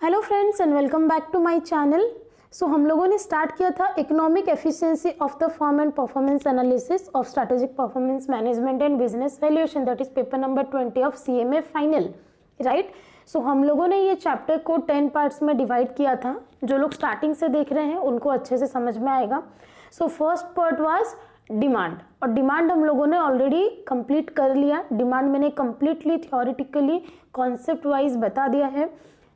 Hello friends and welcome back to my channel. So हम लोगों ने स्टार्ट किया था economic efficiency of the firm and performance analysis of strategic performance management and business valuation, that is paper number 20 of CMA final, right. So हम लोगों ने ये chapter को 10 पार्ट्स में डिवाइड किया था। जो लोग स्टार्टिंग से देख रहे हैं उनको अच्छे से समझ में आएगा। So first part was demand, और डिमांड हम लोगों ने ऑलरेडी कंप्लीट कर लिया। डिमांड मैंने कंप्लीटली थियोरिटिकली कॉन्सेप्ट वाइज बता दिया है।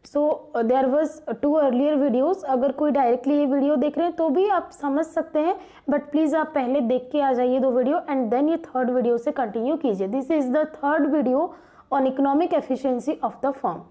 So there was 2 earlier videos. अगर कोई डायरेक्टली ये वीडियो देख रहे हैं तो भी आप समझ सकते हैं, बट प्लीज आप पहले देख के आ जाइए 2 वीडियो एंड देन ये थर्ड वीडियो से कंटिन्यू कीजिए। This is the third video on economic efficiency of the firm.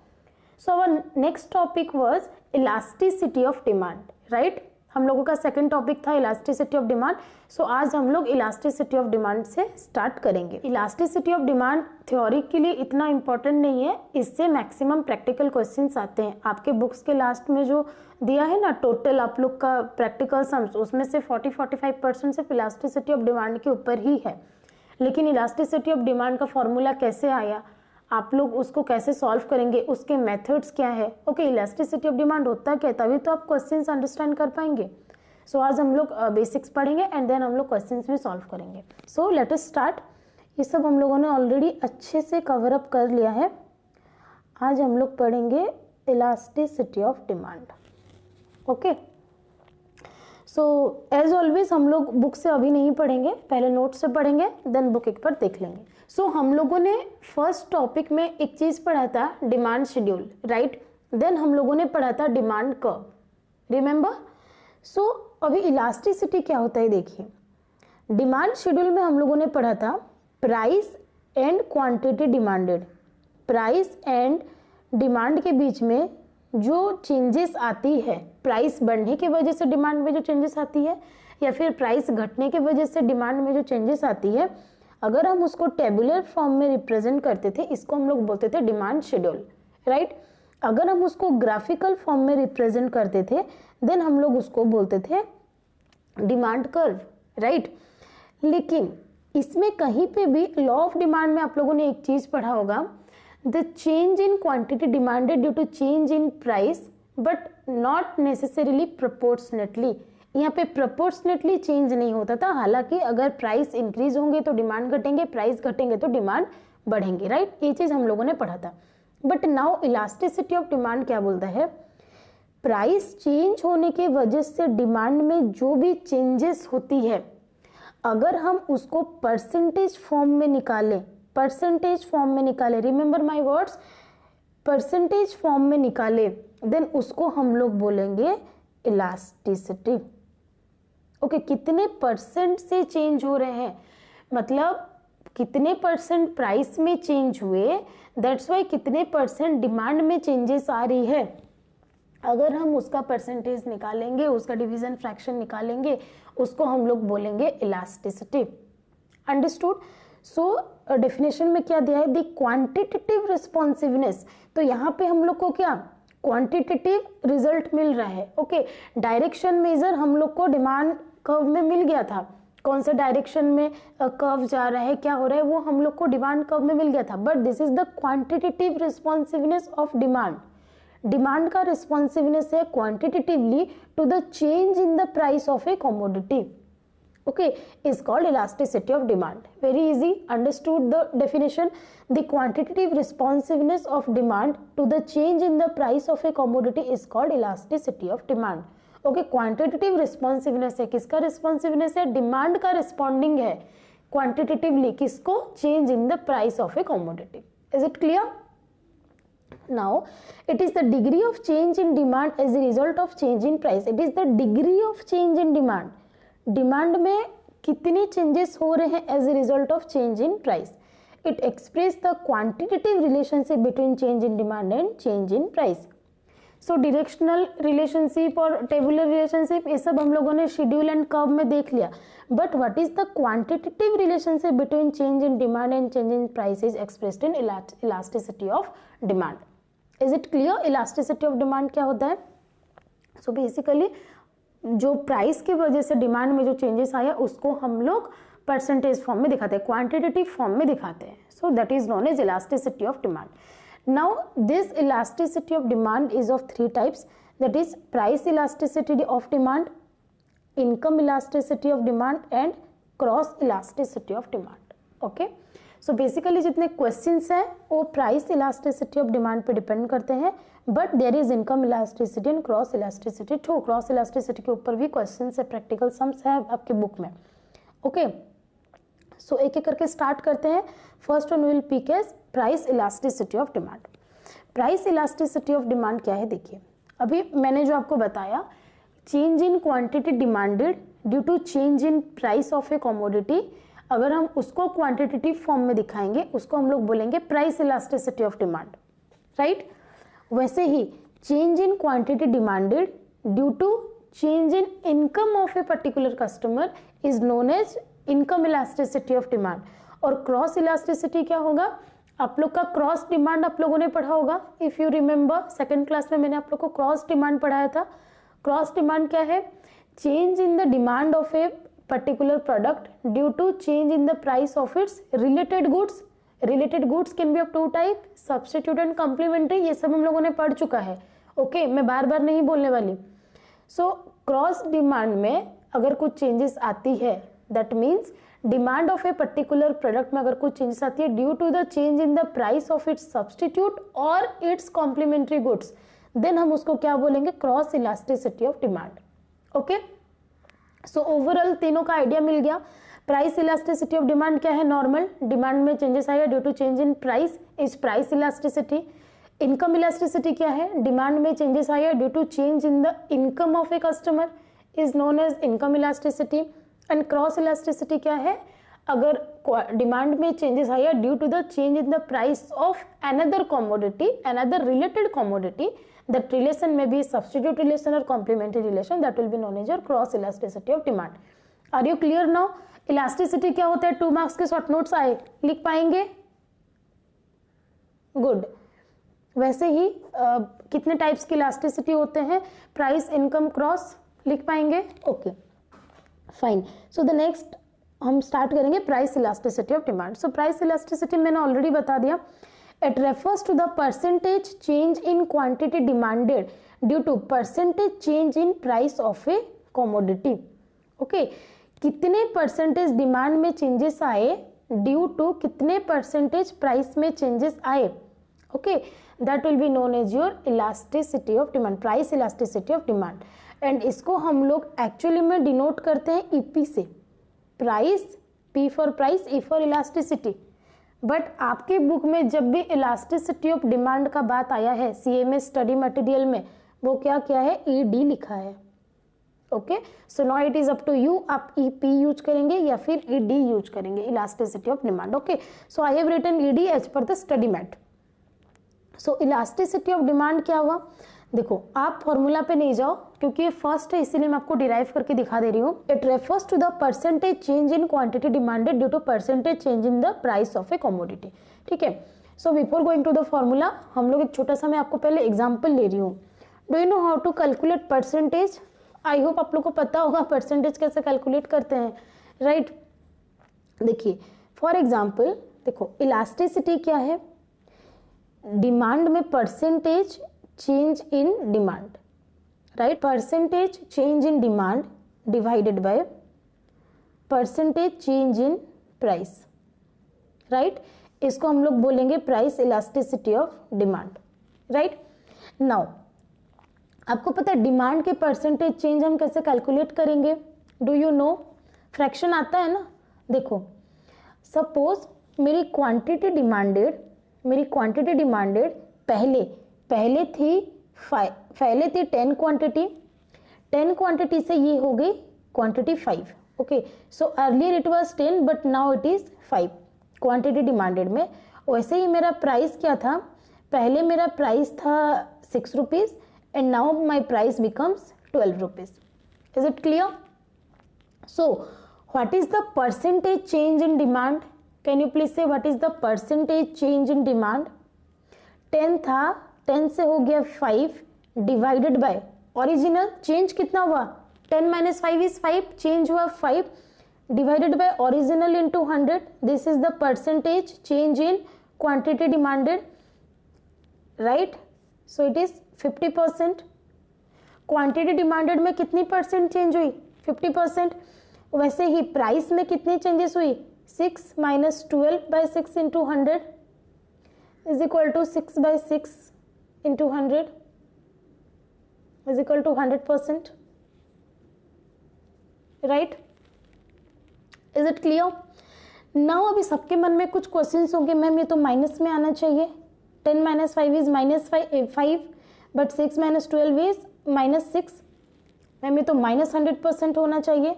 So our next topic was elasticity of demand, right. हम लोगों का सेकंड टॉपिक था इलास्टिसिटी ऑफ डिमांड। सो आज हम लोग इलास्टिसिटी ऑफ डिमांड से स्टार्ट करेंगे। इलास्टिसिटी ऑफ डिमांड थ्योरी के लिए इतना इंपॉर्टेंट नहीं है, इससे मैक्सिमम प्रैक्टिकल क्वेश्चंस आते हैं। आपके बुक्स के लास्ट में जो दिया है ना टोटल आप लोग का प्रैक्टिकल सम्स, उसमें से 40-45% सिर्फ इलास्टिसिटी ऑफ डिमांड के ऊपर ही है। लेकिन इलास्टिसिटी ऑफ डिमांड का फॉर्मूला कैसे आया, आप लोग उसको कैसे सॉल्व करेंगे, उसके मेथड्स क्या है, ओके, इलास्टिसिटी ऑफ डिमांड होता क्या है, तभी तो आप क्वेश्चंस अंडरस्टैंड कर पाएंगे। सो आज हम लोग बेसिक्स पढ़ेंगे एंड देन हम लोग क्वेश्चंस भी सॉल्व करेंगे। So let us start. ये सब हम लोगों ने ऑलरेडी अच्छे से कवर अप कर लिया है। आज हम लोग पढ़ेंगे elasticity of demand, okay. So as always हम लोग बुक से अभी नहीं पढ़ेंगे, पहले नोट से पढ़ेंगे देन बुक एक पर देख लेंगे। सो हम लोगों ने फर्स्ट टॉपिक में एक चीज पढ़ा था डिमांड शेड्यूल, राइट। देन हम लोगों ने पढ़ा था डिमांड कर्व, रिमेंबर। सो अभी इलास्टिसिटी क्या होता है देखिए। डिमांड शेड्यूल में हम लोगों ने पढ़ा था price and quantity demanded. Price and demand के बीच में जो चेंजेस आती है, प्राइस बढ़ने की वजह से डिमांड में जो चेंजेस आती है या फिर प्राइस घटने की वजह से डिमांड में जो चेंजेस आती है, अगर हम उसको टेबुलर फॉर्म में रिप्रेजेंट करते थे, इसको हम लोग बोलते थे डिमांड शेड्यूल, राइट। अगर हम उसको ग्राफिकल फॉर्म में रिप्रेजेंट करते थे देन हम लोग उसको बोलते थे डिमांड कर्व, राइट। लेकिन इसमें कहीं पे भी लॉ ऑफ डिमांड में आप लोगों ने एक चीज पढ़ा होगा, the change in quantity demanded due to change in price but not necessarily proportionately. यहाँ पे प्रोपोर्शनेटली चेंज नहीं होता था, हालांकि अगर प्राइस इंक्रीज होंगे तो डिमांड घटेंगे, प्राइस घटेंगे तो डिमांड बढ़ेंगे, राइट। ये चीज हम लोगों ने पढ़ा था। But now elasticity of demand क्या बोलता है, प्राइस चेंज होने की वजह से डिमांड में जो भी चेंजेस होती है, अगर हम उसको परसेंटेज फॉर्म में निकालें, परसेंटेज फॉर्म में निकालें, remember my words, percentage form में निकालें, देन उसको हम लोग बोलेंगे इलास्टिसिटी, ओके। कितने परसेंट से चेंज हो रहे हैं, मतलब कितने परसेंट प्राइस में चेंज हुए, दैट्स वाई कितने परसेंट डिमांड में चेंजेस आ रही है। अगर हम उसका परसेंटेज निकालेंगे, उसका डिवीजन फ्रैक्शन निकालेंगे, उसको हम लोग बोलेंगे इलास्टिसिटी। अंडरस्टूड। सो डेफिनेशन में क्या दिया है, द क्वांटिटेटिव रिस्पॉन्सिवनेस। तो यहाँ पे हम लोग को क्या क्वांटिटेटिव रिजल्ट मिल रहा है, ओके। डायरेक्शन मेजर हम लोग को डिमांड कर्व में मिल गया था, कौन से डायरेक्शन में कर्व जा रहा है, क्या हो रहा है, वो हम लोग को डिमांड कर्व में मिल गया था। But this is the quantitative responsiveness of demand. Demand का रिस्पॉन्सिवनेस है quantitatively to the change in the price of a commodity, okay, is called elasticity of demand. Very easy, understood the definition. The quantitative responsiveness of demand to the change in the price of a commodity is called elasticity of demand. Okay, quantitative responsiveness है, किसका responsiveness है, demand का responding है quantitatively किसको, change in the price of a commodity. Is it clear? Now it is the degree of change in demand as a result of change in price. It is the degree of change in demand. Demand में कितने changes हो रहे हैं as a result of change in price. It express the quantitative relationship between change in demand and change in price. So directional relationship और tabular relationship ये सब हम लोगों ने शेड्यूल एंड कर्व में देख लिया, but what is the quantitative relationship between change in demand and change in price is expressed in elasticity of demand. Is it clear elasticity of demand क्या होता है। सो बेसिकली जो price की वजह से डिमांड में जो चेंजेस आया उसको हम लोग परसेंटेज फॉर्म में दिखाते हैं, क्वांटिटेटिव फॉर्म में दिखाते हैं। So that is known as elasticity of demand. Now this elasticity of demand is of three types, that is price elasticity of demand, income elasticity of demand and cross elasticity of demand. Okay, so basically जितने questions हैं वो price elasticity of demand पे depend करते हैं, but there is income elasticity and cross elasticity too. Cross elasticity के ऊपर भी questions है, प्रैक्टिकल सम्स है आपके बुक में. ओके, सो एक एक करके स्टार्ट करते हैं. First one will pick as price elasticity of demand. Price elasticity of demand क्या है, देखिए अभी मैंने जो आपको बताया, change in quantity demanded due to change in price of a commodity, अगर हम उसको क्वांटिटेटिव फॉर्म में दिखाएंगे उसको हम लोग बोलेंगे price elasticity of demand, right. वैसे ही change in quantity demanded due to change in income of a particular customer is known as income elasticity of demand. और क्रॉस इलास्टिसिटी क्या होगा, आप लोग का क्रॉस डिमांड आप लोगों ने पढ़ा होगा. If you remember second class में मैंने आप लोग को क्रॉस डिमांड पढ़ाया था. क्रॉस डिमांड क्या है, change in the demand of a particular product due to change in the price of its related goods. Related goods can be of two type, substitute and complementary. ये सब हम लोगों ने पढ़ चुका है. ओके, मैं बार बार नहीं बोलने वाली. सो क्रॉस डिमांड में अगर कुछ चेंजेस आती है, that means demand of a particular product में अगर कुछ चेंजेस आती है due to the change in the price of its substitute और इट्स कॉम्प्लीमेंट्री गुड्स, देन हम उसको क्या बोलेंगे, cross elasticity of demand. Okay, so overall तीनों का आइडिया मिल गया. प्राइस इलास्टिसिटी ऑफ डिमांड क्या है, नॉर्मल डिमांड में चेंजेस आएगा due to change in price is price elasticity. Income elasticity क्या है, डिमांड में चेंजेस आएगा due to change in the income of a customer is known as income elasticity. And cross elasticity क्या है, अगर demand में changes आएगा due to the change in the price of another commodity, another related commodity. That relation may be substitute relation or complementary relation, that will be known as your cross elasticity of demand. Are you clear now? Elasticity क्या होता है, 2 marks के short notes आए, लिख पाएंगे? Good. वैसे ही कितने types की इलास्टिसिटी होते हैं, प्राइस इनकम क्रॉस, लिख पाएंगे? Okay fine. So the next हम स्टार्ट करेंगे price elasticity of demand. So price elasticity मैंने ऑलरेडी बता दिया. It refers to the percentage change in quantity demanded due to percentage change in price of a commodity. Okay, कितने percentage demand में changes आए due to कितने percentage price में changes आए. Okay, that will be known as your elasticity of demand, price elasticity of demand. And इसको हम लोग actually में डिनोट करते हैं ईपी से, price, P for price, E for elasticity. But आपके बुक में जब भी इलास्टिसिटी ऑफ डिमांड का बात आया है सीएमए स्टडी मटेरियल में, वो क्या क्या है, ईडी लिखा है. Okay, so now it is up to you, आप ईपी यूज करेंगे या फिर ईडी यूज करेंगे, elasticity of demand. Okay, so I have written ED as per the study mat. So elasticity of demand क्या हुआ, देखो आप फॉर्मूला पे नहीं जाओ क्योंकि ये फर्स्ट है, इसीलिए मैं आपको डिराइव करके दिखा दे रही हूँ. It refers to the percentage change in quantity demanded due to percentage change in the price of a commodity. ठीक है, so before going to the formula हम लोग एक छोटा सा, मैं आपको पहले एग्जाम्पल ले रही हूँ. Do you know how to calculate percentage? I hope आप लोग को पता होगा परसेंटेज कैसे कैलकुलेट करते हैं, राइट. देखिए फॉर एग्जाम्पल, देखो इलास्टिसिटी क्या है, डिमांड में percentage change in demand, right. Percentage change in demand divided by percentage change in price, right. इसको हम लोग बोलेंगे price elasticity of demand, right. Now आपको पता है डिमांड के परसेंटेज चेंज हम कैसे कैलकुलेट करेंगे, डू यू नो? फ्रैक्शन आता है ना. देखो सपोज मेरी क्वांटिटी डिमांडेड पहले थी 10 क्वांटिटी, 10 क्वांटिटी से ये हो गई quantity 5. Okay, so earlier it was 10 but now it is 5 quantity demanded में. वैसे ही मेरा प्राइस क्या था, पहले मेरा प्राइस था 6 rupees and now my price becomes 12 rupees. Is it clear? So what is the percentage change in demand? Can you please say what is the percentage change in demand? 10 था, 10 से हो गया 5 divided by original, change कितना हुआ, 10 - 5 is 5, change हुआ 5 divided by original into 100. This is the percentage change in quantity demanded. Right, so it is 50%। Quantity demanded में कितनी percent change हुई, 50%। वैसे ही प्राइस में कितनी चेंजेस हुई, 6 minus 12/6 into 100 is equal to 6/6 into 100 is equal to 100%, right. Is it clear? Now अभी सबके मन में कुछ क्वेश्चंस होंगे, मैम ये तो माइनस में आना चाहिए, 10 minus 5 is -5 but 6 minus 12 is -6, ma'am ये तो -100% होना चाहिए।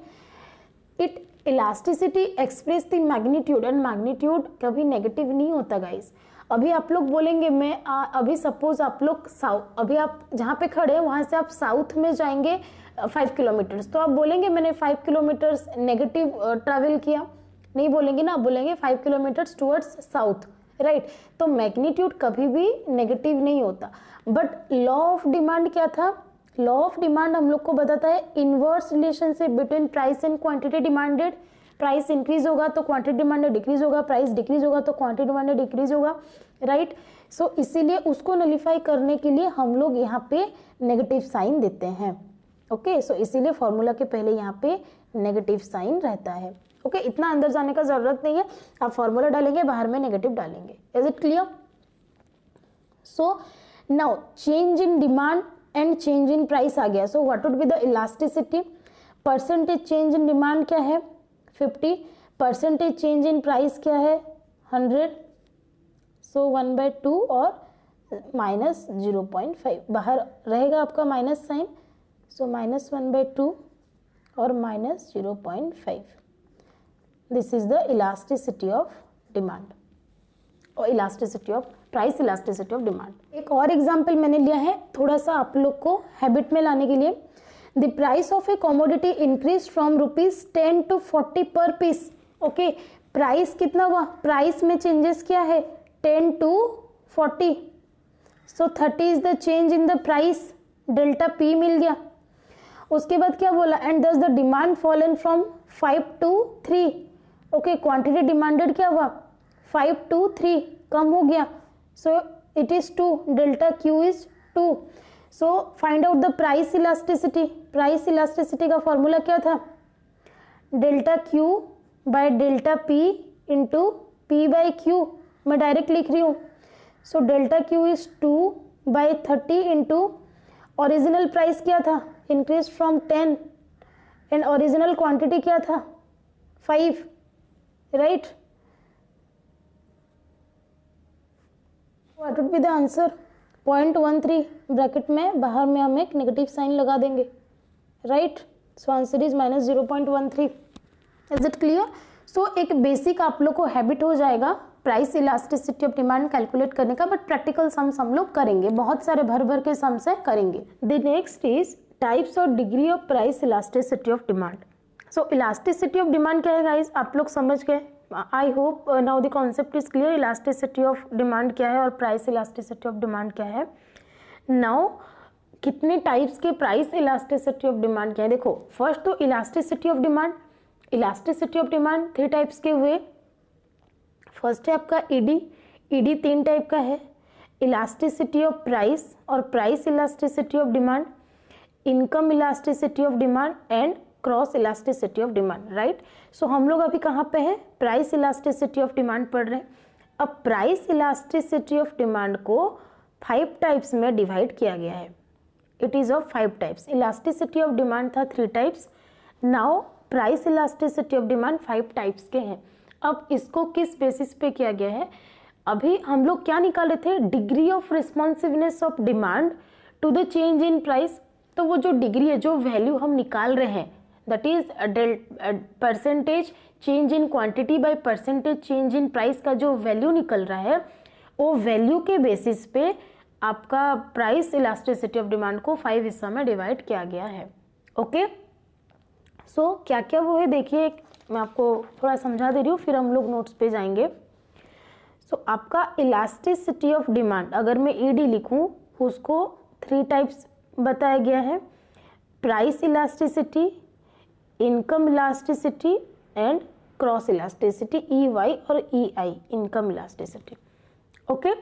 It elasticity express the magnitude, and magnitude कभी नेगेटिव नहीं होता गाइस। अभी आप लोग बोलेंगे मैं अभी सपोज आप लोग अभी आप जहाँ पे खड़े हैं वहाँ से आप साउथ में जाएंगे 5 किलोमीटर्स, तो आप बोलेंगे मैंने 5 किलोमीटर्स नेगेटिव ट्रैवल किया, नहीं बोलेंगे ना, आप बोलेंगे 5 किलोमीटर्स टुवर्ड्स साउथ, राइट। तो मैग्नीट्यूड कभी भी नेगेटिव नहीं होता। बट लॉ ऑफ डिमांड क्या था, लॉ ऑफ डिमांड हम लोग को बताता है inverse relationship between price and quantity demanded. Price increase होगा तो क्वांटिटी डिमांडेड डिक्रीज होगा, प्राइस डिक्रीज होगा तो क्वांटिटी डिमांडेड डिक्रीज होगा, राइट। सो इसीलिए उसको नलिफाई करने के लिए हम लोग यहाँ पे नेगेटिव साइन देते हैं, ओके। सो इसीलिए फॉर्मूला के पहले यहाँ पे नेगेटिव साइन रहता है, ओके। इतना अंदर जाने का जरूरत नहीं है, आप फॉर्मूला डालेंगे बाहर में नेगेटिव डालेंगे। Is it clear? So now change in demand and change in price आ गया। So what would be the elasticity? Percentage change in demand क्या है, 50, परसेंटेज चेंज इन प्राइस क्या है, 100, सो 1/2 और -0.5, बाहर रहेगा आपका माइनस साइन, सो -1/2 और -0.5। This is the elasticity of demand और elasticity of price, elasticity of demand. एक और एग्जांपल मैंने लिया है थोड़ा सा आप लोग को हैबिट में लाने के लिए। The price of a commodity increase from ₹10 to 40 पर पीस, ओके। प्राइस कितना हुआ, प्राइस में चेंजेस क्या है, 10 to 40, so 30 is the change in the price, delta P मिल गया। उसके बाद क्या बोला, and thus the demand fallen from 5 to 3, okay. Quantity demanded क्या हुआ, 5 to 3 कम हो गया, so it is 2, delta Q is 2। So find out the price elasticity. Price elasticity का फॉर्मूला क्या था, delta Q by delta P into P by Q, मैं direct लिख रही हूँ। So delta Q is 2/30 into original price क्या था, increase from 10 and original quantity क्या था, 5, right. What would be the answer, 0.13 bracket में बाहर में हम एक नेगेटिव साइन लगा देंगे, right. So answer is -0.13। Is it clear? So एक बेसिक आप लोग को हैबिट हो जाएगा price elasticity of demand calculate करने का, बट प्रैक्टिकल सम्स हम लोग करेंगे, बहुत सारे भर भर के सम्स है करेंगे। द नेक्स्ट इज टाइप्स और degree of price elasticity of demand. So elasticity of demand क्या है गाइज, आप लोग समझ गए, I hope now the concept is clear. Elasticity of demand क्या है और प्राइस इलास्टिसिटी ऑफ डिमांड क्या है। नाउ कितने टाइप्स के प्राइस इलास्टिसिटी ऑफ डिमांड क्या है, देखो फर्स्ट तो elasticity of demand, elasticity of demand 3 types के हुए। फर्स्ट है आपका ईडी, ईडी 3 टाइप का है, इलास्टिसिटी ऑफ प्राइस और price elasticity of demand, income elasticity of demand and cross elasticity of demand, right. So हम लोग अभी कहाँ पे हैं, प्राइस इलास्टिसिटी ऑफ डिमांड पढ़ रहे हैं। अब प्राइस इलास्टिसिटी ऑफ डिमांड को 5 टाइप्स में डिवाइड किया गया है, it is of 5 types. Elasticity of demand था 3 types, now price elasticity of demand 5 types के हैं। अब इसको किस बेसिस पे किया गया है, अभी हम लोग क्या निकाले थे, degree of responsiveness of demand to the change in price. तो वो जो डिग्री है, जो वैल्यू हम निकाल रहे हैं, that is percentage change in quantity by percentage change in price का जो वैल्यू निकल रहा है, वो वैल्यू के बेसिस पे आपका प्राइस इलास्टिसिटी ऑफ डिमांड को 5 हिस्सा में डिवाइड किया गया है, ओके। सो क्या क्या वो है देखिए, मैं आपको थोड़ा समझा दे रही हूँ, फिर हम लोग नोट्स पे जाएंगे। सो आपका इलास्टिसिटी ऑफ डिमांड, अगर मैं ईडी लिखूँ, उसको 3 टाइप्स बताया गया है, price elasticity, income elasticity and cross elasticity, EY और EI, income elasticity, okay.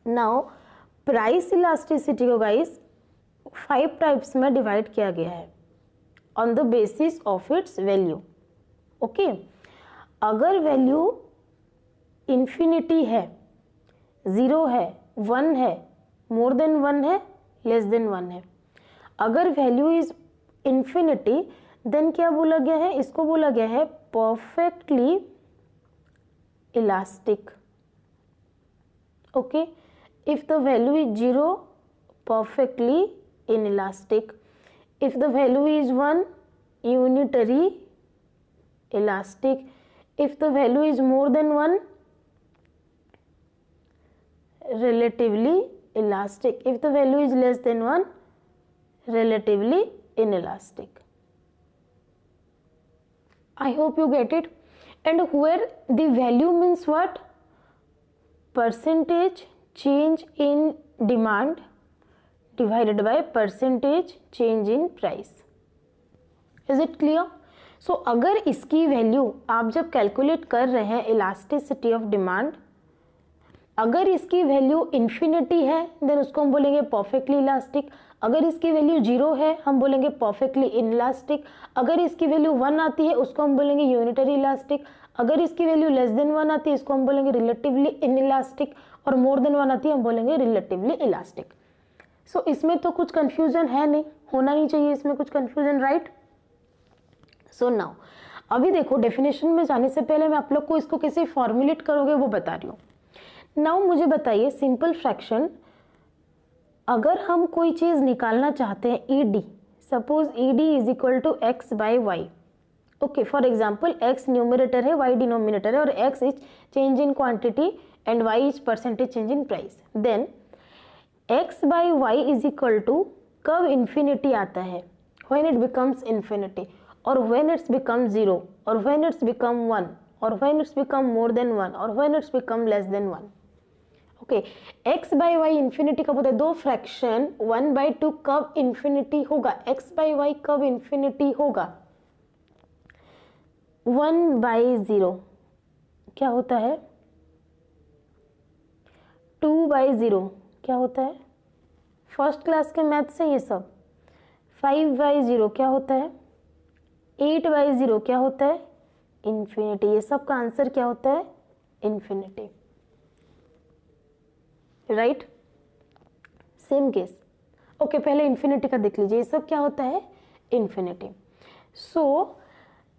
Now price elasticity को गाइस 5 टाइप्स में डिवाइड किया गया है on the basis of its value. Okay, अगर वैल्यू इन्फिनिटी है, 0 है, 1 है, मोर देन 1 है, लेस देन 1 है। अगर वैल्यू इज इन्फिनिटी देन क्या बोला गया है, इसको बोला गया है perfectly elastic. Okay, if the value is 0, perfectly inelastic. If the value is 1, unitary elastic. If the value is more than 1, relatively elastic. If the value is less than 1, relatively inelastic. I hope you get it. And where the value means what? Percentage change in demand divided by percentage change in price. Is it clear? So अगर इसकी value आप जब calculate कर रहे हैं elasticity of demand, अगर इसकी value infinity है देन उसको हम बोलेंगे परफेक्टली इलास्टिक। अगर इसकी वैल्यू 0 है हम बोलेंगे परफेक्टली इनइलास्टिक। अगर इसकी वैल्यू 1 आती है उसको हम बोलेंगे यूनिटरी इलास्टिक। अगर इसकी वैल्यू लेस देन 1 आती है इसको हम बोलेंगे रिलेटिवली इनइलास्टिक। और मोर देन 1 आती है हम बोलेंगे रिलेटिवली इलास्टिक। सो इसमें तो कुछ कंफ्यूजन है नहीं, होना नहीं चाहिए इसमें कुछ कंफ्यूजन, राइट? सो नाउ अभी देखो डेफिनेशन में जाने से पहले मैं आप लोग को इसको कैसे फॉर्मुलेट करोगे वो बता रही हूँ। नाउ मुझे बताइए सिंपल फ्रैक्शन, अगर हम कोई चीज निकालना चाहते हैं ED, suppose ED is equal to X by Y. Okay, for example X numerator है, वाई डिनोमिनेटर है और X is change in quantity and Y is percentage change in price. Then x by Y is equal to कब infinity आता है, when it becomes infinity, और when it's become 0, और when it's become 1, और when it's become more than 1, और when it's become less than 1। Okay, x by Y infinity कब होता है? दो फ्रैक्शन 1/2 कब इन्फिनिटी होगा? x बाई वाई कब इन्फिनिटी होगा? 1/0 क्या होता है? 2/0 क्या होता है? फर्स्ट क्लास के मैथ से ये सब। 5/0 क्या होता है? 8/0 क्या होता है? इन्फिनिटी। ये सब का आंसर क्या होता है? Infinity, right? Same case. Okay, पहले इन्फिनिटी का देख लीजिए, ये सब क्या होता है? इन्फिनिटी। सो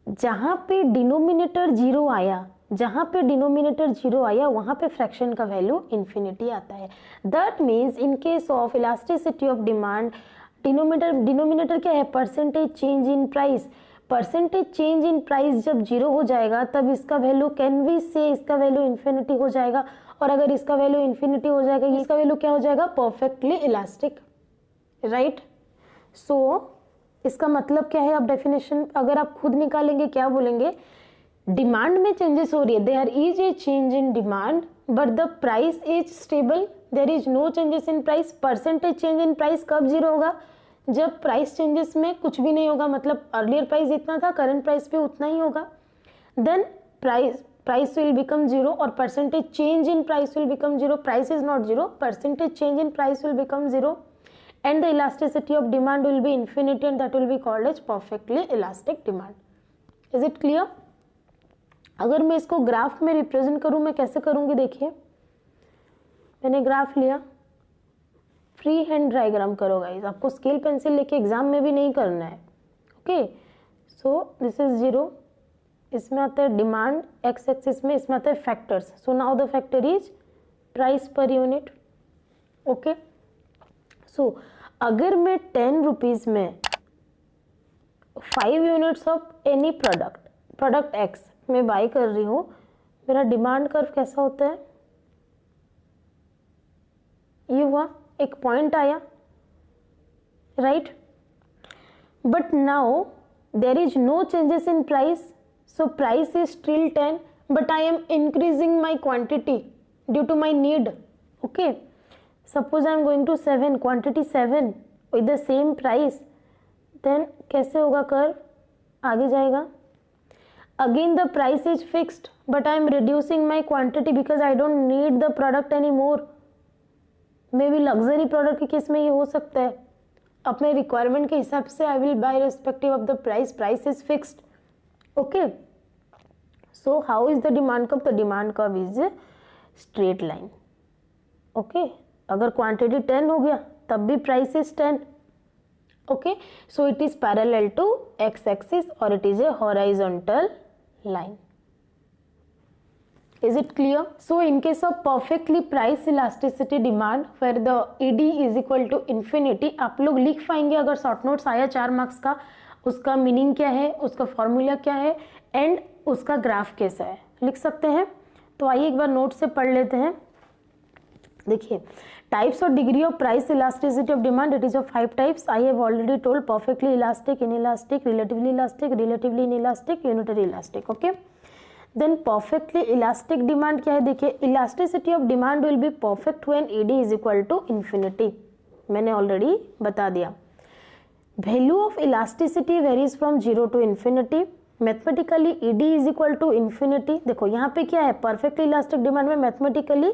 जहां पे डिनोमिनेटर 0 आया, जहां पे डिनोमिनेटर 0 आया वहां पे फ्रैक्शन का वैल्यू इन्फिनिटी आता है। That means in case of elasticity of demand denominator क्या है? Percentage change in price. Percentage change in price जब 0 हो जाएगा तब इसका वैल्यू कैन वी से इसका वैल्यू इन्फिनिटी हो जाएगा। और अगर इसका वैल्यू इन्फिनिटी हो जाएगा इसका वैल्यू क्या हो जाएगा? Perfectly elastic, right? सो इसका मतलब क्या है? अब डेफिनेशन अगर आप खुद निकालेंगे क्या बोलेंगे? डिमांड में चेंजेस हो रही है, there is a change in demand but the price is stable, there is no changes in price. Percentage change in price कब 0 होगा? जब प्राइस चेंजेस में कुछ भी नहीं होगा, मतलब अर्लियर प्राइस इतना था, करंट प्राइस पे उतना ही होगा। देन प्राइस विल बिकम 0 और percentage change in price will become 0। Price is not 0, percentage change in price will become 0 and the elasticity of demand will be infinity and that will be called as perfectly elastic demand. Is it clear? अगर मैं इसको graph में represent करूं, मैं कैसे करूंगी? देखिए, मैंने ग्राफ लिया, फ्री हैंड डायग्राम करो गाइस, आपको स्केल पेंसिल लेके एग्जाम में भी नहीं करना है. ओके, सो दिस इज 0, इसमें आता है डिमांड, एक्स एक्सिस में इसमें आता है factors. So now the factor is price per unit. Okay, so अगर मैं 10 रुपीज में 5 units of any product X में बाय कर रही हूँ, मेरा डिमांड कर्व कैसा होता है? ये हुआ, एक पॉइंट आया, right? But now there is no changes in price, so price is still 10 but I am increasing my quantity due to my need. Okay, suppose I am going to 7, quantity 7 with the same price, then कैसे होगा curve? आगे जाएगा. Again the price is fixed but I am reducing my quantity because I don't need the product anymore. May be luxury product के case में ये हो सकता है, अपने रिक्वायरमेंट के हिसाब से I will buy respective of the price, price is fixed. Okay, so how is the demand curve? The demand curve is straight line. Okay, अगर क्वांटिटी 10 हो गया तब भी price is 10. Okay, so it is parallel to X axis और it is a horizontal line. Is it clear? So in case of perfectly price elasticity demand where the ED is equal to infinity, आप लोग लिख पाएंगे अगर short notes आया 4 marks का, उसका meaning क्या है, उसका फॉर्मूला क्या है एंड उसका ग्राफ कैसा है, लिख सकते हैं. तो आइए एक बार नोट से पढ़ लेते हैं. देखिए, टाइप्स और degree of price elasticity of demand, it is of 5 types. I have already told. Perfectly elastic, inelastic, relatively inelastic, unitary elastic. Okay, then perfectly elastic demand क्या है? देखिए, elasticity of demand will be perfect when ED is equal to infinity. मैंने already बता दिया. Value of elasticity varies from 0 to infinity. Mathematically ED is equal to infinity. देखो यहाँ पे क्या है, परफेक्टली इलास्टिक डिमांड में mathematically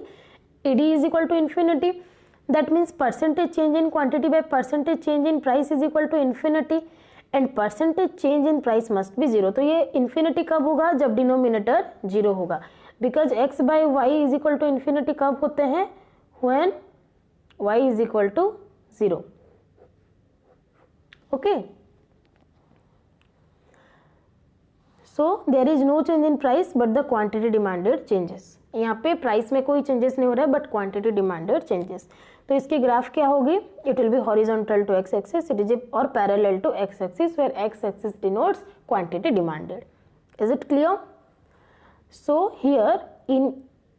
ED is equal to infinity. That means percentage change in quantity by percentage change in price is equal to infinity and percentage change in price must be 0. तो ये infinity कब होगा? जब denominator 0 होगा. Because x by y is equal to infinity कब होते हैं? When y is equal to 0. Okay. So there is no change in price but the quantity demanded changes. यहाँ पे प्राइस में कोई चेंजेस नहीं हो रहा है बट क्वांटिटी डिमांडेड चेंजेस. तो इसकी ग्राफ क्या होगी? It will be horizontal to X axis, it is और parallel to X axis where X axis denotes quantity demanded. Is it clear? So here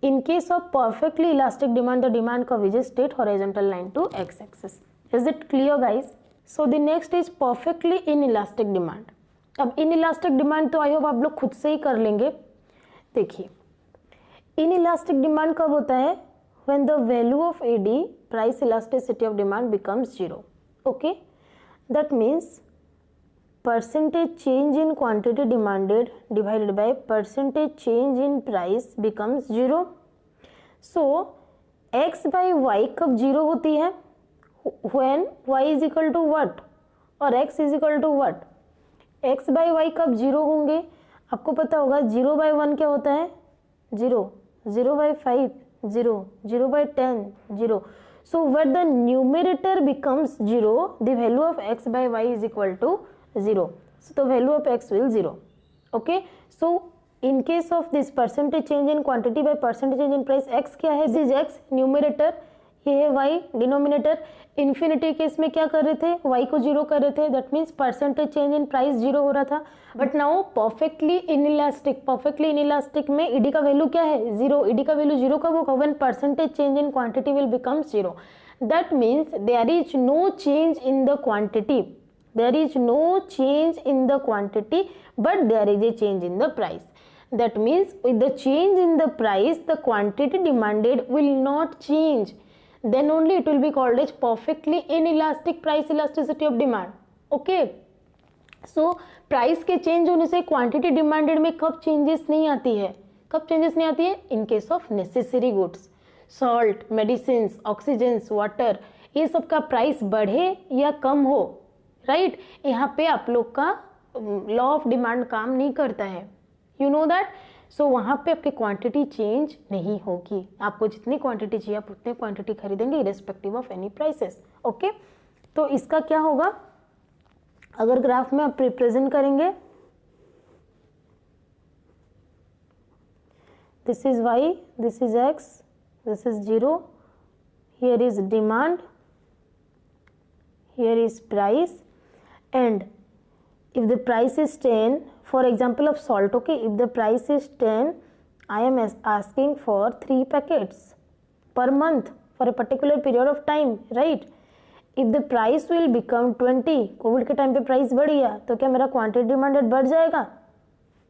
in case of perfectly elastic demand, the demand curve is a straight horizontal line to x axis. Is it clear guys? So the next is perfectly inelastic demand. अब inelastic demand तो आई hope आप लोग खुद से ही कर लेंगे. देखिए, inelastic demand कब होता है? When the value of AD, price elasticity of demand, becomes 0. Okay, that means percentage change in quantity demanded divided by percentage change in price becomes 0. So x by y कब 0 होती है? When y is equal to what और x is equal to what? x by y कब 0 होंगे? आपको पता होगा 0 by 1 क्या होता है? 0, 0 by 5 0, 0 by 10 0. So when the numerator becomes 0, the value of x by y is equal to 0. So the value of x will 0. Okay, so in case of this percentage change in quantity by percentage change in price, x क्या है? This is x numerator, ये है y denominator. Infinity case में क्या कर रहे थे? y को 0 कर रहे थे. That means percentage change in price 0 हो रहा था. बट नाउ परफेक्टली इनइलास्टिक में ईडी का वैल्यू क्या है? 0. ईडी का वैल्यू 0 कब होगा? When percentage change in quantity will become 0. That means there is no change in the quantity, there is no change in the quantity but there is a change in the price. That means with the change in the price, the quantity demanded will not change. Then only it will be called as perfectly inelastic price elasticity of demand. Okay. So price के change होने से quantity demanded में कब changes नहीं आती है? कब changes नहीं आती है? In case of necessary goods, salt, medicines, oxygens, water, ये सब का price बढ़े या कम हो, right? यहाँ पे आप लोग का law of demand काम नहीं करता है. You know that? So वहाँ पे आपकी क्वांटिटी चेंज नहीं होगी. आपको जितनी क्वांटिटी चाहिए आप उतनी क्वांटिटी खरीदेंगे irrespective of any prices. Okay, तो इसका क्या होगा? अगर ग्राफ में आप रिप्रेजेंट करेंगे, this is y, this is x, this is 0, here is demand, here is price, and if the price is 10, for example of salt, okay, if the price is 10, I am asking for 3 packets per month for a particular period of time, right? If the price will become 20, Covid के time पे price बढ़ गया तो क्या मेरा quantity demanded बढ़ जाएगा?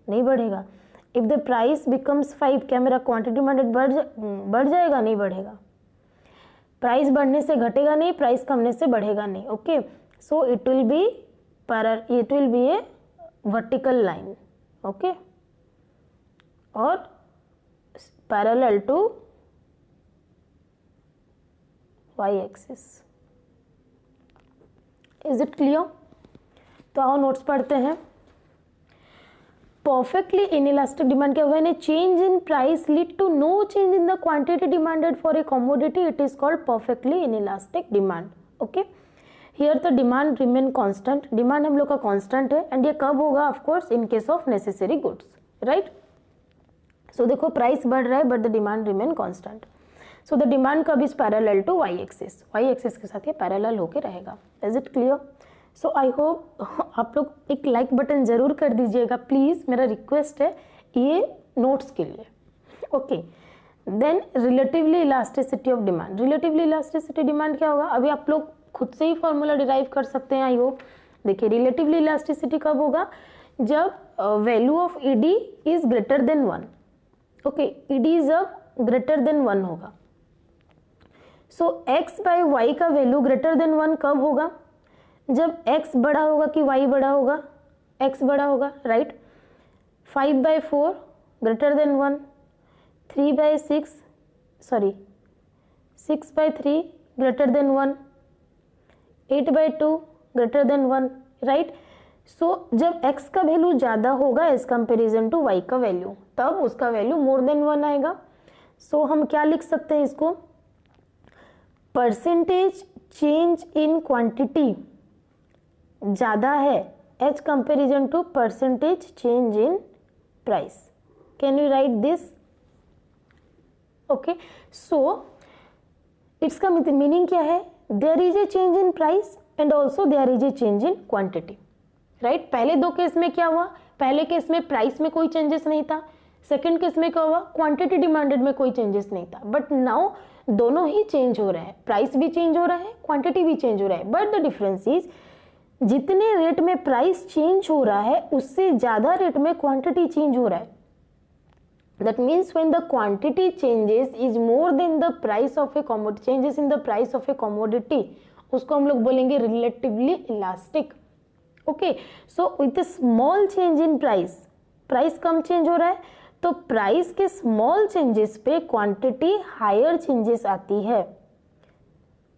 नहीं बढ़ेगा. If the price becomes 5, क्या मेरा क्वांटिटी डिमांडेड बढ़ जाएगा? नहीं बढ़ेगा. प्राइस बढ़ने से घटेगा नहीं, प्राइस कमने से बढ़ेगा नहीं. Okay, so it will be a vertical line. Okay, और parallel to Y axis. Is it clear? तो आओ नोट्स पढ़ते हैं। परफेक्टली इनइलास्टिक डिमांड क्या हुआ? Change in price lead to no change in the quantity demanded for a commodity, it is called perfectly inelastic demand. Okay, here the demand remain constant, demand हम लोग का constant है, and ये कब होगा? Of course in case of necessary goods, right. So देखो price बढ़ रहा है but the demand remain constant. So the demand curve is parallel to Y axis, Y axis के साथ ये पैरेलल होके रहेगा। Is it clear? So I hope आप लोग एक लाइक बटन जरूर कर दीजिएगा प्लीज, मेरा रिक्वेस्ट है ये नोट्स के लिए। Okay, then relatively elasticity of demand. Relatively elasticity demand क्या होगा? अभी आप लोग खुद से ही फॉर्मूला डिराइव कर सकते हैं आई होप। देखिए रिलेटिवली इलास्टिसिटी कब होगा? जब value of ED is greater than 1। Okay, ED जब ग्रेटर देन 1 होगा। सो x बाय वाई का वैल्यू ग्रेटर देन 1 कब होगा? जब x बड़ा होगा कि y बड़ा होगा? x बड़ा होगा, right. 5 by 4 greater than 1, 3 by 6 by 3 greater than 1, 8 by 2 greater than 1, right. So जब x का वैल्यू ज़्यादा होगा एज कंपेरिजन टू y का वैल्यू, तब उसका वैल्यू मोर देन 1 आएगा। सो हम क्या लिख सकते हैं इसको? परसेंटेज चेंज इन क्वांटिटी ज़्यादा है as comparison to percentage change in price. Can you write this? Okay, so इसका मीनिंग क्या है? There is a change in price and also there is a change in quantity, right. पहले दो case में क्या हुआ? पहले केस में प्राइस में कोई चेंजेस नहीं था, सेकंड केस में क्या हुआ? क्वांटिटी डिमांडेड में कोई चेंजेस नहीं था, बट नाउ दोनों ही चेंज हो रहे हैं, प्राइस भी चेंज हो रहा है, क्वांटिटी भी चेंज हो रहा है। बट द डिफरेंस इज जितने रेट में प्राइस चेंज हो रहा है उससे ज्यादा रेट में क्वांटिटी चेंज हो रहा है। That means when the quantity changes is more then the price of a commodity, changes in the price of a commodity, उसको हम लोग बोलेंगे relatively elastic. Okay, so with small change in price, price come change हो रहा है तो price के small changes पे क्वांटिटी हायर चेंजेस आती है,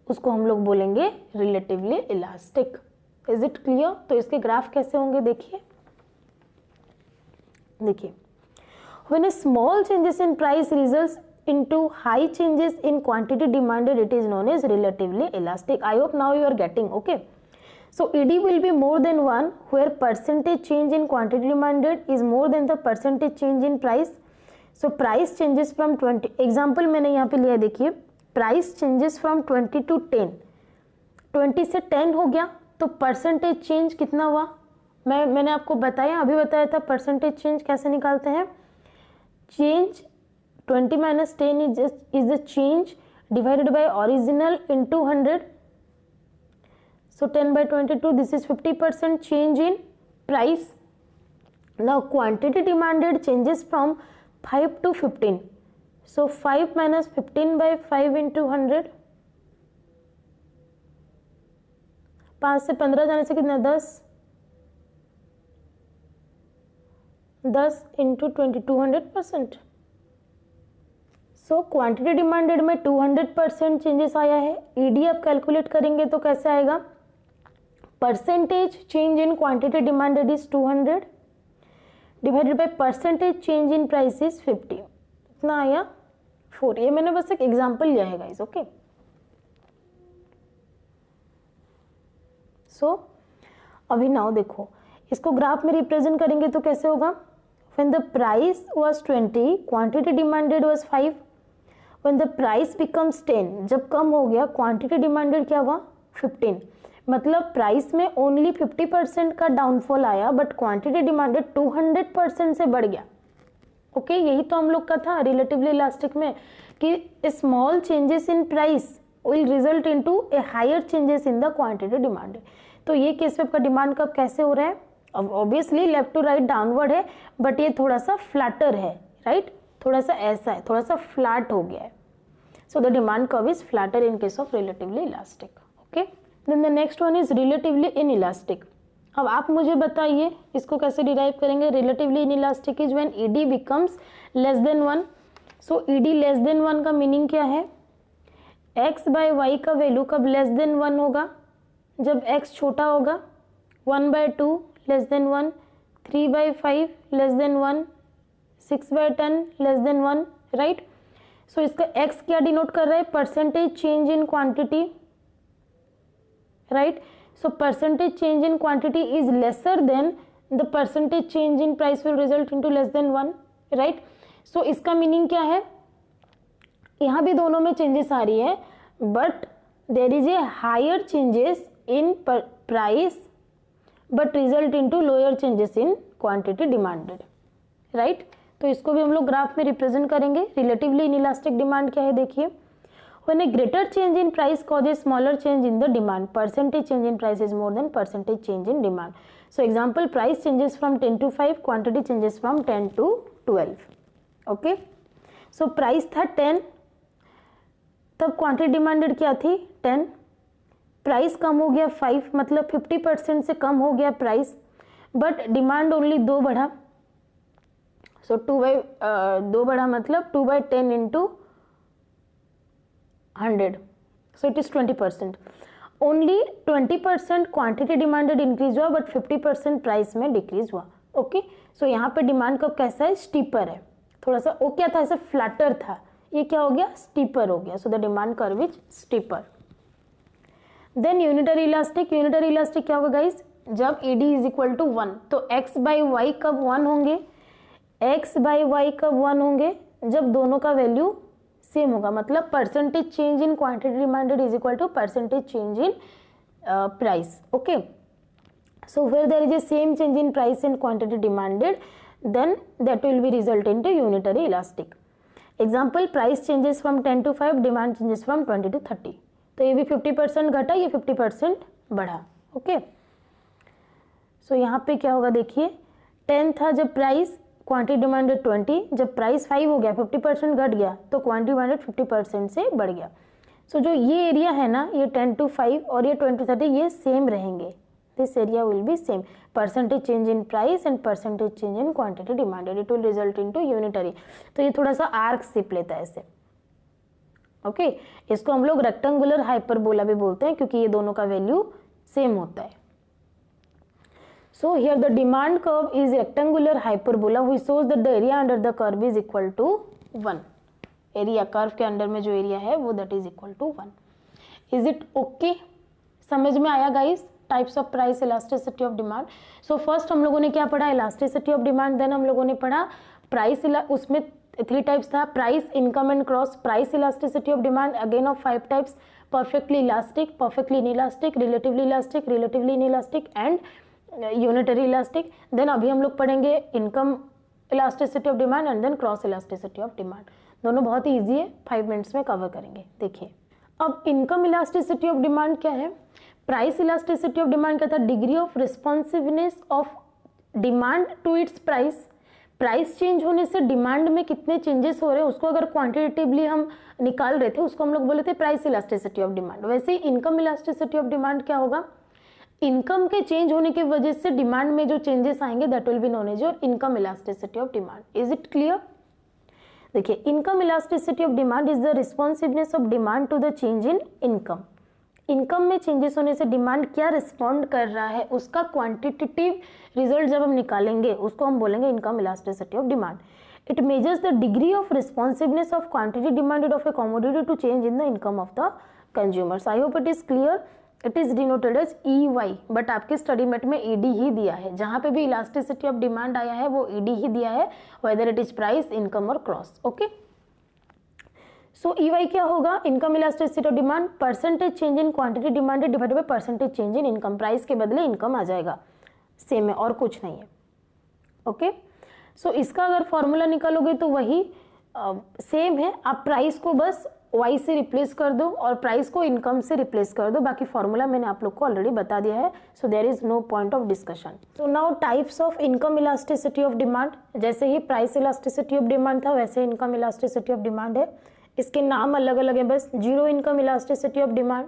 उसको हम लोग बोलेंगे relatively elastic. Is it clear? तो इसके ग्राफ कैसे होंगे देखिए। When A small changes in price results into high changes in quantity demanded, it is known as relatively elastic. I hope now you are getting, okay. So ED will be more than 1 where percentage change in quantity demanded is more than the percentage change in price. So price changes from 20, example मैंने यहाँ पे लिया, देखिए price changes from 20 to 10, 20 से 10 हो गया तो percentage change कितना हुआ? मैंने आपको बताया, अभी बताया था परसेंटेज चेंज कैसे निकालते हैं। Change 20 minus 10 is the change divided by original into 100. So 10 by 22, this is 50% change in price. Now quantity demanded changes from 5 to 15. So 5 minus 15 by 5 into 100. 5 से 15 जाने से कितना? 10 into 20, 200%. सो क्वांटिटी डिमांडेड में 200% changes आया है। ED आप calculate करेंगे तो कैसे आएगा? Percentage change in quantity demanded is 200 divided by percentage change in price is 50, इतना आया 4। ये मैंने बस एक एग्जांपल लिया है गाइस, ओके। सो अभी नाउ देखो इसको ग्राफ में रिप्रेजेंट करेंगे तो कैसे होगा? When the price was 20, quantity demanded was 5। When the price becomes 10, जब कम हो गया क्वांटिटी डिमांडेड क्या हुआ? 15। मतलब प्राइस में ओनली 50% का डाउनफॉल आया बट क्वांटिटी डिमांडेड 200% से बढ़ गया। ओके, यही तो हम लोग का था रिलेटिवली इलास्टिक में कि small changes in price will result into a higher changes in the quantity demanded. तो ये केस में आपका डिमांड कब कैसे हो रहा है? अब obviously left to right downward है बट ये थोड़ा सा फ्लैटर है, राइट, थोड़ा सा ऐसा है, थोड़ा सा फ्लैट हो गया है। So the demand curve is flatter in case of relatively elastic, okay. Then the next one is relatively inelastic. अब आप मुझे बताइए इसको कैसे डिराइव करेंगे? Relatively inelastic is when ED becomes less than 1। So ED less than 1 का meaning क्या है? x बाय वाई का वैल्यू कब लेस देन 1 होगा, जब x छोटा होगा, 1/2 less than 1, 3/5 less than 1, 6/10 less than 1, right. So इसका x क्या डिनोट कर रहा है, percentage change in quantity, right. So percentage change in quantity is lesser than the percentage change in price will result into less than 1, right. So इसका meaning क्या है, यहाँ भी दोनों में चेंजेस आ रही है, but there is a higher changes in price but result into lower changes in quantity demanded, right. तो इसको भी हम लोग ग्राफ में रिप्रेजेंट करेंगे। रिलेटिवली इनइलास्टिक डिमांड क्या है, देखिए, when A greater change in price causes smaller change in the demand, percentage change in price is more then percentage change in demand. So example, price changes from 10 to 5, quantity changes from 10 to 12, okay. So price था 10, तब quantity demanded क्या थी 10, price कम हो गया 5, मतलब 50% से कम हो गया प्राइस, बट डिमांड ओनली 2 बढ़ा। सो 2 बढ़ा मतलब 2/10 into 100, so it is 20%। Only 20% quantity demanded increase हुआ, बट 50% प्राइस में डिक्रीज हुआ, ओके। सो यहाँ पे डिमांड कब कैसा है, स्टीपर है, थोड़ा सा वो क्या था, ऐसे फ्लैटर था, ये क्या हो गया, स्टीपर हो गया। So the demand curve is steeper. Then unitary elastic, unitary elastic क्या होगा गाइस, जब ED इज इक्वल टू 1, तो x बाई वाई कब 1 होंगे, x बाई वाई कब 1 होंगे, जब दोनों का वैल्यू सेम होगा, मतलब percentage change in quantity demanded is equal to percentage change in price, okay. So where there is a same change in price and quantity demanded, then that will be result into unitary elastic. Example, price changes from 10 to 5, demand changes from 20 to 30, तो ये भी 50% घटा, ये 50% बढ़ा, okay. सो यहाँ पे क्या होगा, देखिए 10 था जब प्राइस, क्वांटिटी डिमांडेड 20, जब प्राइस 5 हो गया, 50% घट गया, तो क्वांटिटी डिमांडेड 50% से बढ़ गया। सो जो ये एरिया है ना, ये 10 to 5 और ये 20 to 30, ये सेम रहेंगे, this area will be same, percentage change in price and percentage change in quantity demanded, it will result into unitary. तो ये थोड़ा सा आर्क शेप लेता है ऐसे, ओके। इसको हम लोग रेक्टेंगुलर हाइपरबोला भी बोलते हैं, क्योंकि ये दोनों का वैल्यू सेम होता है। So here the demand curve is rectangular hyperbola which shows that the area under the curve is equal to 1, area curve के अंडर में जो एरिया है वो that is equal to 1। Is it okay, समझ में आया guys, types of price, elasticity of demand. So first हम लोगों ने क्या पढ़ा, इलास्टिसिटी ऑफ डिमांड, देन हम लोगों ने पढ़ा प्राइस, उसमें 3 टाइप्स था, price, income and cross price elasticity of demand, again of 5 types, perfectly elastic, perfectly inelastic, relatively elastic, relatively inelastic and unitary elastic. Then अभी हम लोग पढ़ेंगे income elasticity of demand and then cross elasticity of demand. दोनों बहुत ही easy है, 5 minutes में cover करेंगे। देखिए अब इनकम इलास्टिसिटी ऑफ डिमांड क्या है, प्राइस इलास्टिसिटी ऑफ डिमांड क्या था, degree of responsiveness of demand to its price, price change होने से डिमांड में कितने चेंजेस हो रहे हैं उसको अगर क्वांटिटेटिवली हम निकाल रहे थे, उसको हम लोग बोले थे प्राइस इलास्टिसिटी ऑफ डिमांड। वैसे ही इनकम इलास्टिसिटी ऑफ डिमांड क्या होगा, इनकम के चेंज होने की वजह से डिमांड में जो चेंजेस आएंगे that will be known as your income elasticity of demand. Is it clear? देखिए income elasticity of demand is the responsiveness of demand to the change in income. Income में changes होने से demand क्या respond कर रहा है उसका quantitative result जब हम निकालेंगे उसको हम बोलेंगे income elasticity of demand. It measures the degree of responsiveness of quantity demanded of a commodity to change in the income of the consumers. I hope it is clear. It is denoted as EY, but आपके study mate में ED ही दिया है। जहां पे भी elasticity of demand आया है वो ED ही दिया है, whether it is price, income और क्रॉस। ओके, सो EY क्या होगा, income elasticity of demand, percentage change in quantity demanded divided by percentage change in income. Price के बदले इनकम आ जाएगा, सेम है और कुछ नहीं है। ओके, सो इसका अगर फॉर्मूला निकालोगे तो वही सेम है, आप प्राइस को बस Y से रिप्लेस कर दो और प्राइस को इनकम से रिप्लेस कर दो। बाकी फॉर्मूला मैंने आप लोग को ऑलरेडी बता दिया है, so there is no point of discussion. So now types of income elasticity of demand, जैसे ही प्राइस इलास्टिसिटी ऑफ डिमांड था वैसे इनकम इलास्टिसिटी ऑफ डिमांड है। इसके नाम अलग अलग है बस। Zero income elasticity of demand,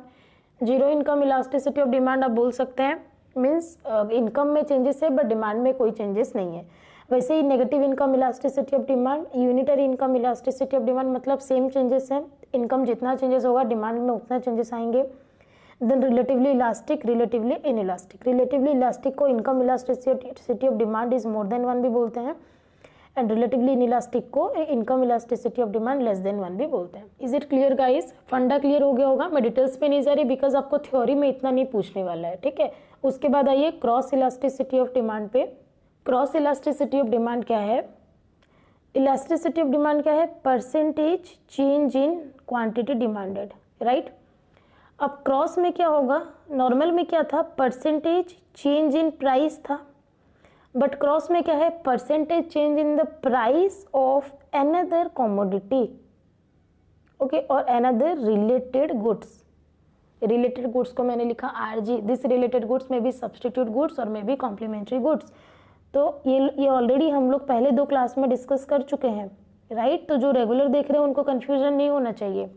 zero income elasticity of demand आप बोल सकते हैं, मीन्स इनकम में चेंजेस है बट डिमांड में कोई चेंजेस नहीं है। वैसे ही negative income elasticity of demand, unitary income elasticity of demand, मतलब सेम चेंजेस हैं, इनकम जितना चेंजेस होगा डिमांड में उतना चेंजेस आएंगे। Then relatively elastic, relatively inelastic. Relatively elastic को income elasticity of demand is more than 1 भी बोलते हैं, एंड रिलेटिवली इनइलास्टिक को income elasticity of demand less than 1 भी बोलते हैं। Is it clear guys? फंडा क्लियर हो गया होगा। मैं डिटेल्स पे नहीं जा रही बिकॉज आपको थ्योरी में इतना नहीं पूछने वाला है, ठीक है। उसके बाद आइए क्रॉस इलास्टिसिटी ऑफ डिमांड पे। क्रॉस इलास्टिसिटी ऑफ डिमांड क्या है? इलास्टिसिटी ऑफ डिमांड क्या है? Percentage change in quantity demanded, right. अब क्रॉस में क्या होगा? नॉर्मल में क्या था? परसेंटेज चेंज इन प्राइस था, बट क्रॉस में क्या है? Percentage change in the price of another commodity, okay, और another related goods. Related goods को मैंने लिखा RG। दिस रिलेटेड गुड्स में भी सब्सटीट्यूट गुड्स और में भी कॉम्प्लीमेंट्री गुड्स। तो ये ऑलरेडी हम लोग पहले 2 क्लास में डिस्कस कर चुके हैं, राइट। तो जो रेगुलर देख रहे हैं उनको कंफ्यूजन नहीं होना चाहिए।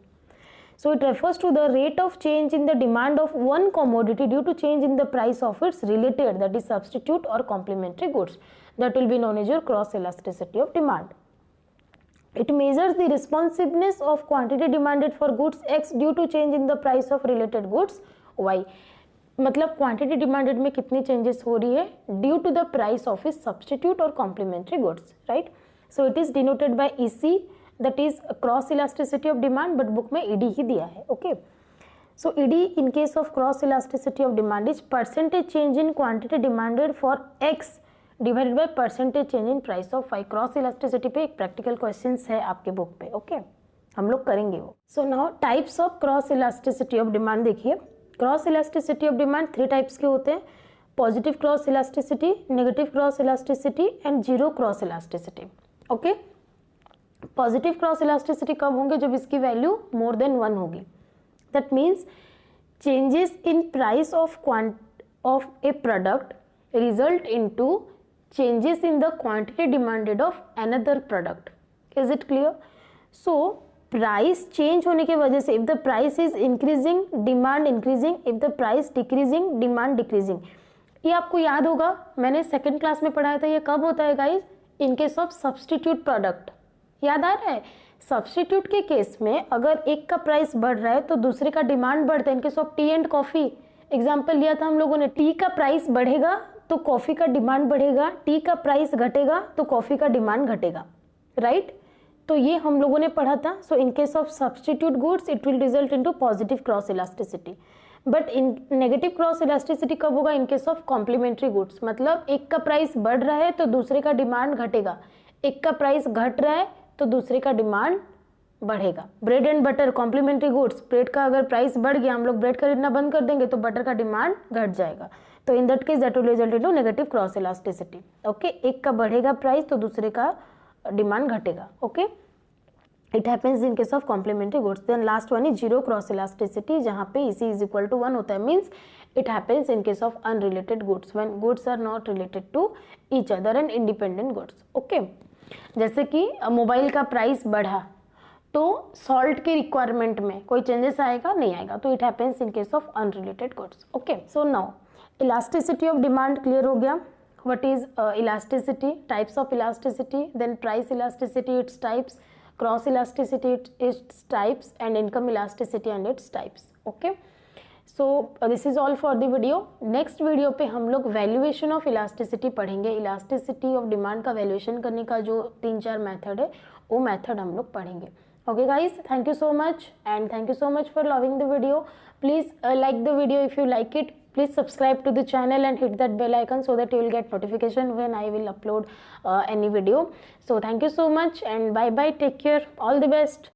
So it refers to the rate of change in the demand of one commodity due to change in the price of its related, that is substitute or complementary goods. That will be known as your cross elasticity of demand. It measures the responsiveness of quantity demanded for goods X due to change in the price of related goods Y. मतलब quantity demanded में कितनी changes हो रही है due to the price of is substitute और complementary goods, right. So it is denoted by EC, that is cross elasticity of demand, but book में ED ही दिया है, okay. So ED in case of cross elasticity of demand is percentage change in quantity demanded for X divided by percentage change in price of Y. cross elasticity पे एक practical questions है आपके book पे, okay, हम लोग करेंगे वो। So now types of cross elasticity of demand देखिए। cross elasticity of demand 3 types के होते हैं, positive cross elasticity, negative cross elasticity and zero cross elasticity, okay. Positive cross elasticity कब होंगे? जब इसकी वैल्यू मोर देन 1 होगी। That means changes in price of A product result into changes in the quantity demanded of another product. Is it clear? So price change होने की वजह से if the price is increasing demand increasing, if the price decreasing demand decreasing. ये आपको याद होगा, मैंने 2nd class में पढ़ाया था। ये कब होता है guys? In case of substitute product. याद आ रहा है? सब्सटीट्यूट के केस में अगर एक का प्राइस बढ़ रहा है तो दूसरे का डिमांड बढ़ता है। इनके सब टी एंड कॉफी एग्जांपल लिया था हम लोगों ने। टी का प्राइस बढ़ेगा तो कॉफी का डिमांड बढ़ेगा, टी का प्राइस घटेगा तो कॉफी का डिमांड घटेगा, राइट। तो ये हम लोगों ने पढ़ा था। So in case of substitute goods it will result into positive cross elasticity, but in negative cross elasticity कब होगा? In case of complementary goods. मतलब एक का प्राइस बढ़ रहा है तो दूसरे का डिमांड घटेगा, एक का प्राइस घट रहा है तो दूसरे का डिमांड बढ़ेगा। Bread and butter complementary goods, bread का अगर प्राइस बढ़ गया, हम लोग ब्रेड खरीदना बंद कर देंगे तो बटर का डिमांड घट जाएगा। तो in that case that will result into negative cross elasticity, okay. एक का बढ़ेगा प्राइस तो दूसरे का डिमांड घटेगा, okay. It happens in case of complementary goods. Then last one is zero cross elasticity, जहाँ पे EC इज इक्वल टू 1 होता है। Means it happens in case of unrelated goods, when goods are not related to each other and independent goods, okay. जैसे कि mobile का price बढ़ा तो salt के रिक्वायरमेंट में कोई चेंजेस आएगा? नहीं आएगा। तो it happens in case of unrelated goods, okay. So now elasticity of demand clear हो गया। What is elasticity, types of elasticity, then price elasticity its types, cross elasticity its types and income elasticity and its types, okay. So this is all for the video. Next video पे हम लोग valuation of elasticity पढ़ेंगे। Elasticity of demand का valuation करने का जो 3-4 method है वो मेथड हम लोग पढ़ेंगे, okay guys. Thank you so much and thank you so much for loving the video. Please like the video if you like it. Please subscribe to the channel and hit that bell icon so that you will get notification when I will upload any video. So thank you so much and bye bye, take care, all the best.